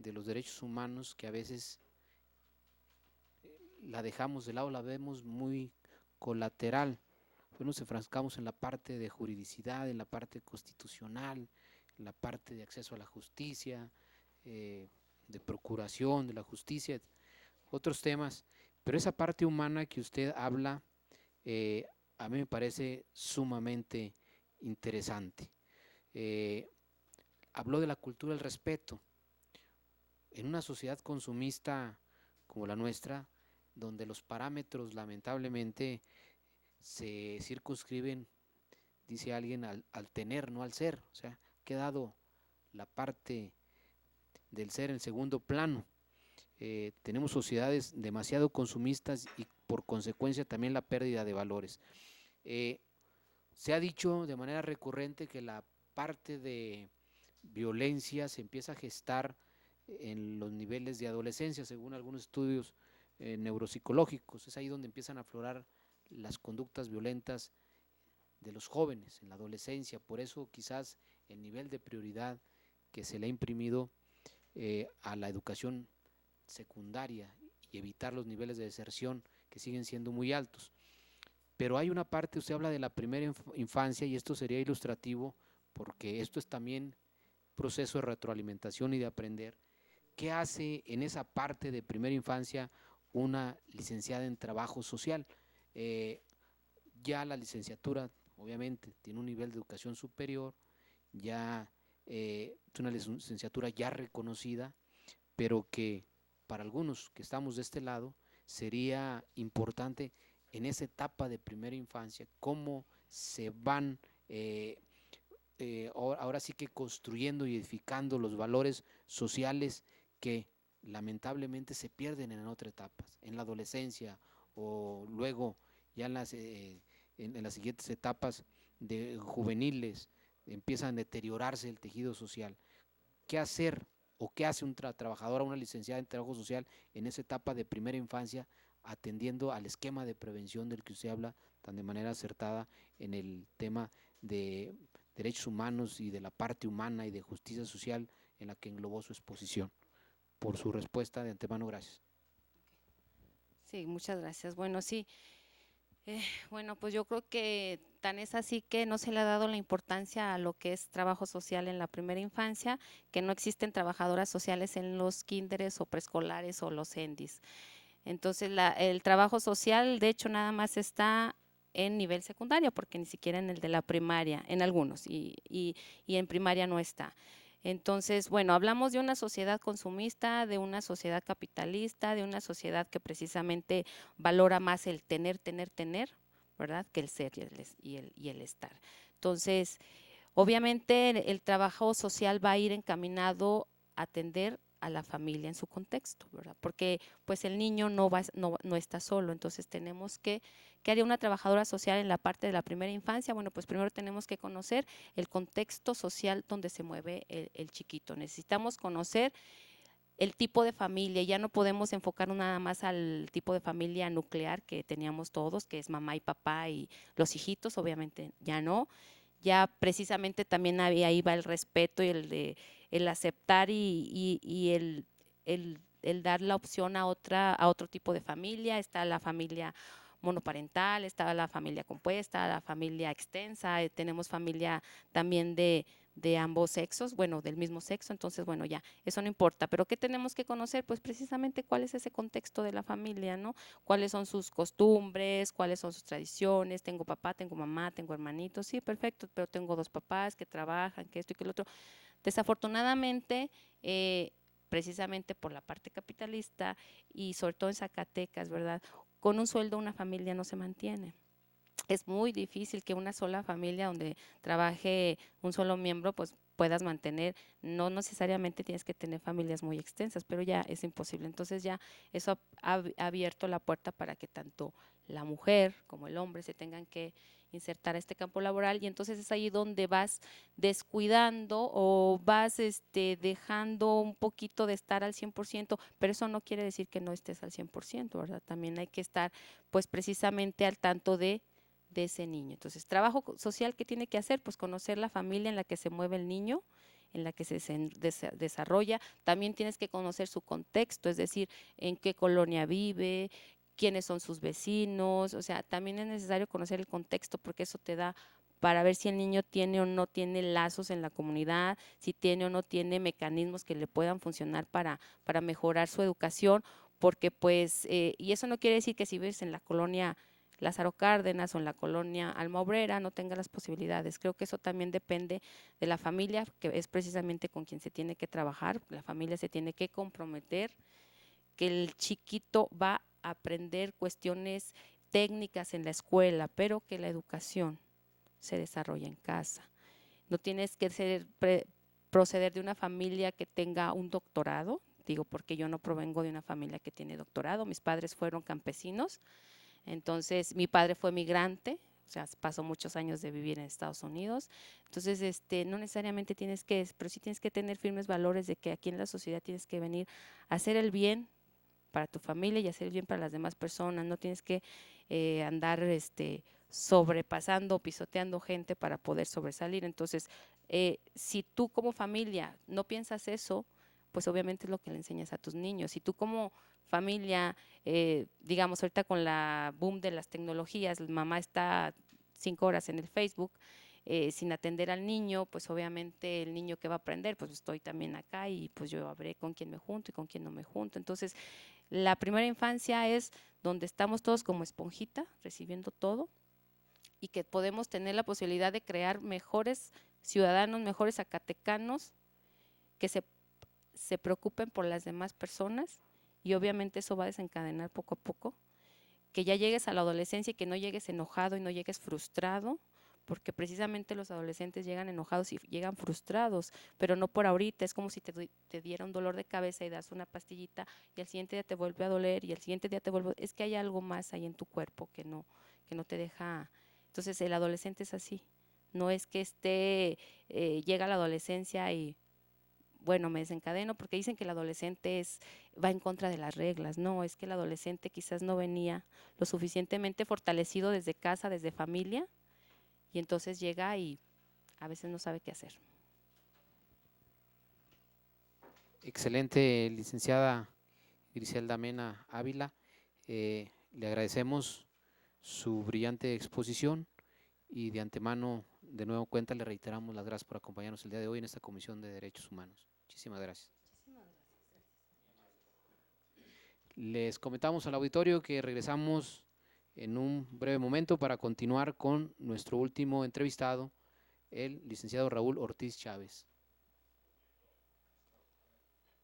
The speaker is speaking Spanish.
de los derechos humanos que a veces la dejamos de lado, la vemos muy colateral. Nos enfrascamos en la parte de juridicidad, en la parte constitucional, en la parte de acceso a la justicia, de procuración de la justicia, otros temas, pero esa parte humana que usted habla, eh, a mí me parece sumamente interesante. Eh, Habló de la cultura del respeto. En una sociedad consumista como la nuestra, donde los parámetros lamentablemente se circunscriben, dice alguien, al tener, no al ser. O sea, ha quedado la parte del ser en segundo plano. Tenemos sociedades demasiado consumistas y por consecuencia también la pérdida de valores. Eh, Se ha dicho de manera recurrente que la parte de violencia se empieza a gestar en los niveles de adolescencia, según algunos estudios neuropsicológicos. Es ahí donde empiezan a aflorar las conductas violentas de los jóvenes en la adolescencia. Por eso quizás el nivel de prioridad que se le ha imprimido a la educación secundaria y evitar los niveles de deserción que siguen siendo muy altos. Pero hay una parte, usted habla de la primera infancia y esto sería ilustrativo porque esto es también proceso de retroalimentación y de aprender. ¿Qué hace en esa parte de primera infancia una licenciada en trabajo social? Eh, ya la licenciatura, obviamente, tiene un nivel de educación superior, ya es una licenciatura ya reconocida, pero que para algunos que estamos de este lado sería importante en esa etapa de primera infancia, cómo se van ahora sí que construyendo y edificando los valores sociales que lamentablemente se pierden en otras etapas, en la adolescencia o luego ya en las siguientes etapas de juveniles empiezan a deteriorarse el tejido social. ¿Qué hacer o qué hace una trabajadora, una licenciada en trabajo social en esa etapa de primera infancia, atendiendo al esquema de prevención del que usted habla tan de manera acertada en el tema de derechos humanos y de la parte humana y de justicia social en la que englobó su exposición? Por su respuesta de antemano, gracias. Sí, muchas gracias. Bueno, sí, bueno, pues yo creo que tan es así que no se le ha dado la importancia a lo que es trabajo social en la primera infancia, que no existen trabajadoras sociales en los kinderes o preescolares o los endis. Entonces, el trabajo social, de hecho, nada más está en nivel secundario, porque ni siquiera en el de la primaria, en algunos, y en primaria no está. Entonces, bueno, hablamos de una sociedad consumista, de una sociedad capitalista, de una sociedad que precisamente valora más el tener, tener, tener, ¿verdad? Que el ser y el estar. Entonces, obviamente el trabajo social va a ir encaminado a atender a la familia en su contexto, ¿verdad? Porque pues el niño no está solo, entonces tenemos ¿qué haría una trabajadora social en la parte de la primera infancia? Bueno, pues primero tenemos que conocer el contexto social donde se mueve el chiquito. Necesitamos conocer el tipo de familia, ya no podemos enfocarnos nada más al tipo de familia nuclear que teníamos todos, que es mamá y papá y los hijitos, obviamente ya no, ya precisamente también ahí va el respeto y el aceptar el dar la opción a otro tipo de familia. Está la familia monoparental, está la familia compuesta, la familia extensa, tenemos familia también de ambos sexos, bueno, del mismo sexo, entonces, bueno, ya, eso no importa, pero ¿qué tenemos que conocer? Pues precisamente cuál es ese contexto de la familia, ¿no? Cuáles son sus costumbres, cuáles son sus tradiciones, tengo papá, tengo mamá, tengo hermanitos, sí, perfecto, pero tengo dos papás que trabajan, que esto y que lo otro. Desafortunadamente, precisamente por la parte capitalista y sobre todo en Zacatecas, ¿verdad? Con un sueldo una familia no se mantiene. Es muy difícil que una sola familia donde trabaje un solo miembro, pues puedas mantener, no necesariamente tienes que tener familias muy extensas, pero ya es imposible. Entonces ya eso ha abierto la puerta para que tanto la mujer como el hombre se tengan que insertar a este campo laboral y entonces es ahí donde vas descuidando o vas dejando un poquito de estar al 100%, pero eso no quiere decir que no estés al 100%, ¿verdad? También hay que estar pues precisamente al tanto de ese niño. Entonces, trabajo social, ¿qué tiene que hacer? Pues conocer la familia en la que se mueve el niño, en la que se desarrolla. También tienes que conocer su contexto, es decir, en qué colonia vive, quiénes son sus vecinos, o sea, también es necesario conocer el contexto porque eso te da para ver si el niño tiene o no tiene lazos en la comunidad, si tiene o no tiene mecanismos que le puedan funcionar para mejorar su educación, porque pues, y eso no quiere decir que si vives en la colonia Lázaro Cárdenas o en la colonia Alma Obrera no tenga las posibilidades. Creo que eso también depende de la familia, que es precisamente con quien se tiene que trabajar, la familia se tiene que comprometer, que el chiquito va a aprender cuestiones técnicas en la escuela, pero que la educación se desarrolla en casa. No tienes que proceder de una familia que tenga un doctorado, digo porque yo no provengo de una familia que tiene doctorado, mis padres fueron campesinos, entonces mi padre fue migrante, o sea, pasó muchos años de vivir en Estados Unidos, entonces no necesariamente tienes que, pero sí tienes que tener firmes valores de que aquí en la sociedad tienes que venir a hacer el bien para tu familia y hacer el bien para las demás personas, no tienes que andar sobrepasando, pisoteando gente para poder sobresalir. Entonces, si tú como familia no piensas eso, pues obviamente es lo que le enseñas a tus niños. Si tú como familia, digamos ahorita con la boom de las tecnologías, mamá está 5 horas en el Facebook, sin atender al niño, pues obviamente el niño que va a aprender, pues estoy también acá y pues yo habré con quién me junto y con quién no me junto. Entonces, la primera infancia es donde estamos todos como esponjita, recibiendo todo, y que podemos tener la posibilidad de crear mejores ciudadanos, mejores zacatecanos, que se preocupen por las demás personas, y obviamente eso va a desencadenar poco a poco, que ya llegues a la adolescencia y que no llegues enojado y no llegues frustrado, porque precisamente los adolescentes llegan enojados y llegan frustrados, pero no por ahorita, es como si te diera un dolor de cabeza y das una pastillita y al siguiente día te vuelve a doler y al siguiente día te vuelve, es que hay algo más ahí en tu cuerpo que no te deja. Entonces el adolescente es así, no es que llega a la adolescencia y bueno, me desencadeno, porque dicen que el adolescente va en contra de las reglas. No, es que el adolescente quizás no venía lo suficientemente fortalecido desde casa, desde familia, y entonces llega y a veces no sabe qué hacer. Excelente, licenciada Griselda Mena Ávila. Le agradecemos su brillante exposición y de antemano, de nuevo cuenta, le reiteramos las gracias por acompañarnos el día de hoy en esta Comisión de Derechos Humanos. Muchísimas gracias. Les comentamos al auditorio que regresamos en un breve momento para continuar con nuestro último entrevistado, el licenciado Raúl Ortiz Chávez.